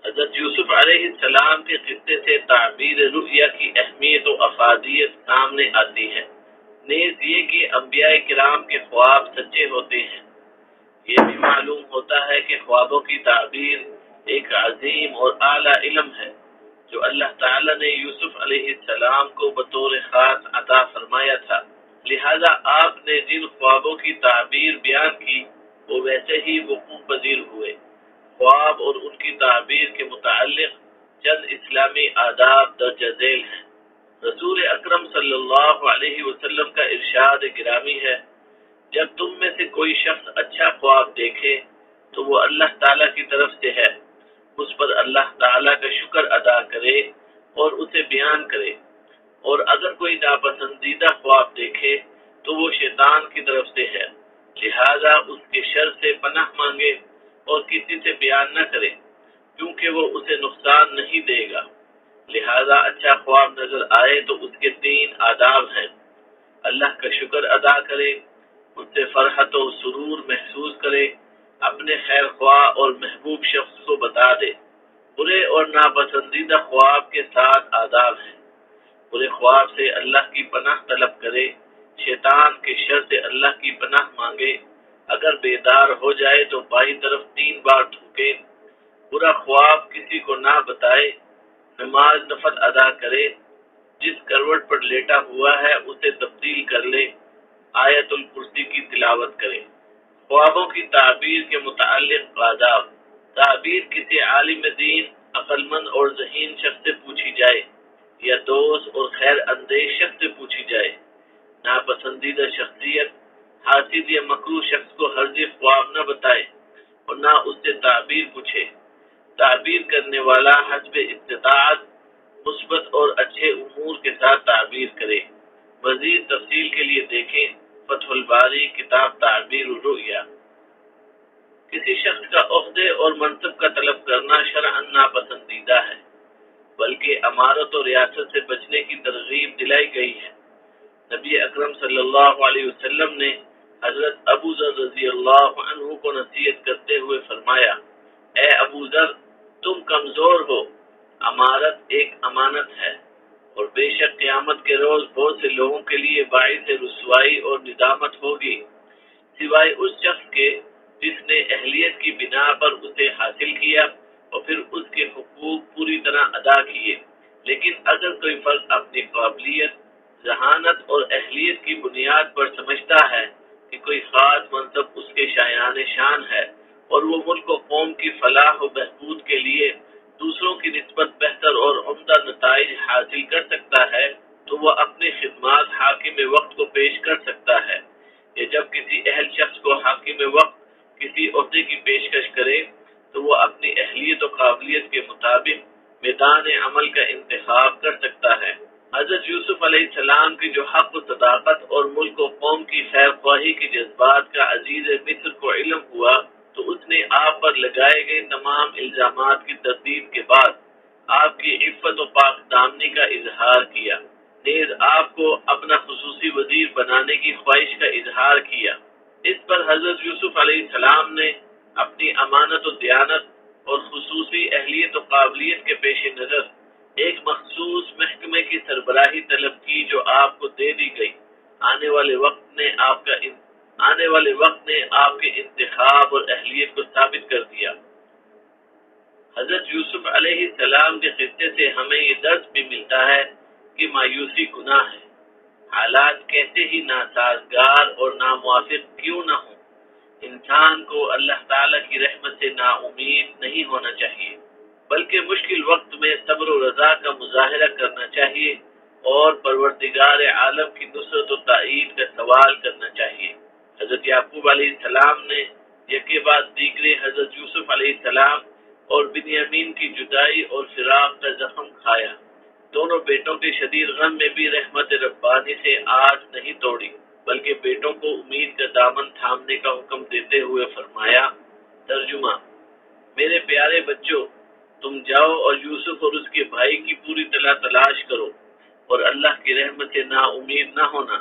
حضرت یوسف علیہ السلام کے قصے سے تعبیر رؤیا کی اہمیت و افادیت سامنے آتی ہے۔ نیز یہ کہ انبیاء کرام کے خواب سچے ہوتے ہیں۔ یہ بھی معلوم ہوتا ہے کہ خوابوں کی تعبیر ایک عظیم اور اعلیٰ علم ہے جو اللہ تعالیٰ نے یوسف علیہ السلام کو بطور خاص عطا فرمایا تھا۔ لہذا آپ نے جن خوابوں کی تعبیر بیان کی وہ ویسے ہی وقوع پذیر ہوئے۔ خواب اور ان کی تعبیر کے متعلق چند اسلامی آداب درج ذیل ہیں۔ رسول اکرم صلی اللہ علیہ وسلم کا ارشاد گرامی ہے، جب تم میں سے کوئی شخص اچھا خواب دیکھے تو وہ اللہ تعالیٰ کی طرف سے ہے، اس پر اللہ تعالیٰ کا شکر ادا کرے اور اسے بیان کرے، اور اگر کوئی ناپسندیدہ خواب دیکھے تو وہ شیطان کی طرف سے ہے، لہذا اس کے شر سے پناہ مانگے اور کسی سے بیان نہ کرے کیونکہ وہ اسے نقصان نہیں دے گا۔ لہذا اچھا خواب نظر آئے تو اس کے 3 آداب ہیں۔ اللہ کا شکر ادا کرے، اس سے فرحت و سرور محسوس کرے، اپنے خیر خواہ اور محبوب شخص کو بتا دے۔ برے اور ناپسندیدہ خواب کے 7 آداب ہیں۔ برے خواب سے اللہ کی پناہ طلب کرے، شیطان کے شر سے اللہ کی پناہ مانگے، اگر بیدار ہو جائے تو بائیں طرف 3 بار تھوکے، برا خواب کسی کو نہ بتائے، نماز نفل ادا کرے، جس کروٹ پر لیٹا ہوا ہے اسے تبدیل کر لے، آیت الکرسی کی تلاوت کرے۔ خوابوں کی تعبیر کے متعلق آداب۔ تعبیر کسی عالم دین، عقل مند اور ذہین شخص سے پوچھی جائے یا دوست اور خیر اندیش شخص سے پوچھی جائے۔ ناپسندیدہ شخصیت، حاسد یا مکروہ شخص کو ہرگز خواب نہ بتائے اور نہ اس سے تعبیر پوچھے۔ تعبیر کرنے والا حسب استطاعت مثبت اور اچھے امور کے ساتھ تعبیر کرے۔ مزید تفصیل کے لیے دیکھیں فتح الباری کتاب تعبیر الرؤیا۔ کسی شخص کا عہدے اور منصب کا طلب کرنا شرعاً ناپسندیدہ ہے، بلکہ امارت و ریاست سے بچنے کی ترغیب دلائی گئی ہے۔ نبی اکرم صلی اللہ علیہ وسلم نے حضرت ابو ذر رضی اللہ عنہ کو نصیحت کرتے ہوئے فرمایا، اے ابو ذر، تم کمزور ہو، امارت ایک امانت ہے، اور بے شک قیامت کے روز بہت سے لوگوں کے لیے باعث رسوائی اور ندامت ہوگی، سوائے اس شخص کے جس نے اہلیت کی بنا پر اسے حاصل کیا اور پھر اس کے حقوق پوری طرح ادا کیے۔ لیکن اگر کوئی فرد اپنی قابلیت، ذہانت اور اہلیت کی بنیاد پر سمجھتا ہے کہ کوئی خاص منصب اس کے شایان شان ہے اور وہ ملک و قوم کی فلاح و بہبود کے لیے دوسروں کی نسبت بہتر اور عمدہ نتائج حاصل کر سکتا ہے، تو وہ اپنی خدمات حاکم وقت کو پیش کر سکتا ہے، یا جب کسی اہل شخص کو حاکم وقت کسی عہدے کی پیشکش کرے تو وہ اپنی اہلیت و قابلیت کے مطابق میدان عمل کا انتخاب کر سکتا ہے۔ حضرت یوسف علیہ السلام کی جو حق و صداقت اور ملک و قوم کی خیر خواہی کے جذبات کا عزیز مصر کو علم ہوا تو اس نے آپ پر لگائے گئے تمام الزامات کی تردید کے بعد آپ کی عفت و پاک دامنی کا اظہار کیا، نیز آپ کو اپنا خصوصی وزیر بنانے کی خواہش کا اظہار کیا۔ اس پر حضرت یوسف علیہ السلام نے اپنی امانت و دیانت اور خصوصی اہلیت و قابلیت کے پیش نظر ایک مخصوص محکمے کی سربراہی طلب کی جو آپ کو دے دی گئی۔ آنے والے وقت نے آپ کے انتخاب اور اہلیت کو ثابت کر دیا۔ حضرت یوسف علیہ السلام کے قصے سے ہمیں یہ درس بھی ملتا ہے کہ مایوسی گناہ ہے، حالات کیسے ہی ناسازگار اور ناموافق کیوں نہ ہوں، انسان کو اللہ تعالیٰ کی رحمت سے نا امید نہیں ہونا چاہیے، بلکہ مشکل وقت میں صبر و رضا کا مظاہرہ کرنا چاہیے اور پروردگار عالم کی نصرت و تائید کا سوال کرنا چاہیے۔ حضرت یعقوب علیہ السلام نے یکے بعد دیگرے حضرت یوسف علیہ السلام اور بنیامین کی جدائی اور فراق کا زخم کھایا۔ دونوں بیٹوں کے شدید غم میں بھی رحمت ربانی سے آج نہیں توڑی، بلکہ بیٹوں کو امید کا دامن تھامنے کا حکم دیتے ہوئے فرمایا۔ ترجمہ: میرے پیارے بچوں، تم جاؤ اور یوسف اور اس کے بھائی کی پوری طرح تلاش کرو اور اللہ کی رحمت سے نا امید نہ ہونا۔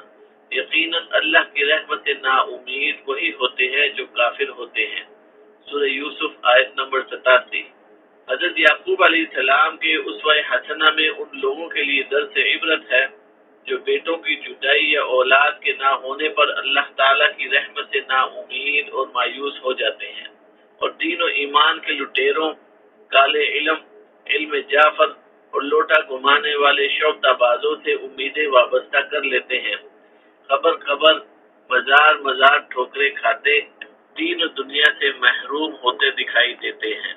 یقیناً اللہ کی رحمت سے نا امید وہی ہوتے ہیں جو کافر ہوتے ہیں۔ سورہ یوسف آیت نمبر 87۔ حضرت یعقوب علیہ السلام کے اسوہ حسنہ میں ان لوگوں کے لیے درس عبرت ہے جو بیٹوں کی جدائی یا اولاد کے نہ ہونے پر اللہ تعالیٰ کی رحمت سے نا امید اور مایوس ہو جاتے ہیں، اور دین و ایمان کے لٹیروں، کالے علم جعفر اور لوٹا گھمانے والے شعبدہ بازوں سے امیدیں وابستہ کر لیتے ہیں، خبر مزار ٹھوکریں کھاتے دین و دنیا سے محروم ہوتے دکھائی دیتے ہیں۔